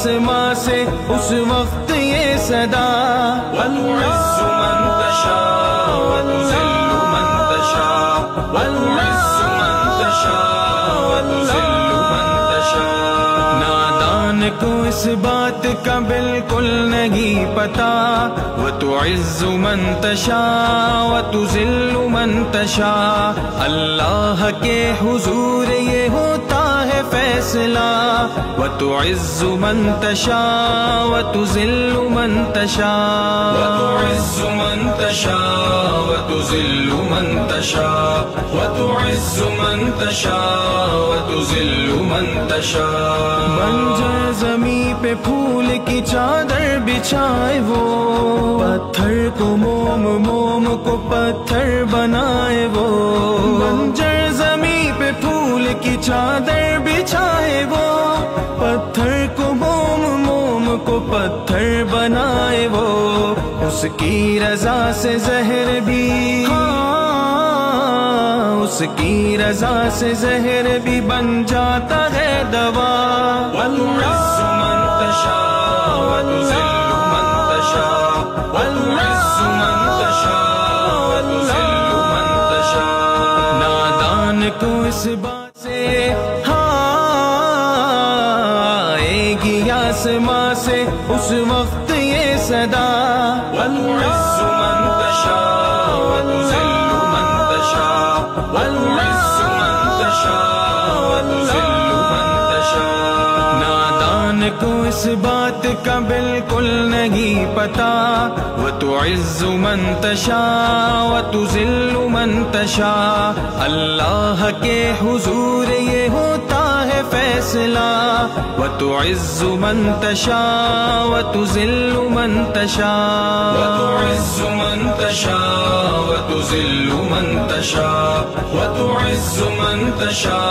آسماں سے اس وقت یہ صدا وتعز من تشاء وتذل من تشاء وتعز من تشاء وتذل من تشاء۔ نادان کو اس بات کا بالکل نہیں پتا، وتعز من تشاء وتذل من تشاء، اللہ کے حضور یہ ہوتا ہے فیصلہ، وتعز من تشاء وتذل من تشاء، وتعز من تشاء وتذل من تشاء وتعز من تشاء وتذل من تشاء۔ بنجر زمیں پہ پھول کی چادر بچھائے وہ، پتھر کو موم، موم کو پتھر بنائے وہ، بنجر زمیں پہ پھول کی چادر بچھائے وہ، پتھر کو موم، موم کو پتھر بنائے وہ، اس کی رضا سے زہر بھی، اس کی رضا سے زہر بھی بن جاتا ہے دوا، وتعز من تشاء وتذل من تشاء وتعز من تشاء وتذل من تشاء۔ نادان کو اس بات سے آئے گی آسماں سے اس وقت یہ صدا، وتعز من تشاء وتذل من تشاء وتعز من تشاء وتذل من تشاء۔ نادان کو اس بات کا بالکل نہیں پتا، وتعز من تشاء وتذل من تشاء، اللہ کے حضور یہ ہوتا ہے فیصلہ، وتعز من تشاء وتذل من تشاء، وتعز من تشاء وتذل من تشاء وتعز من تشاء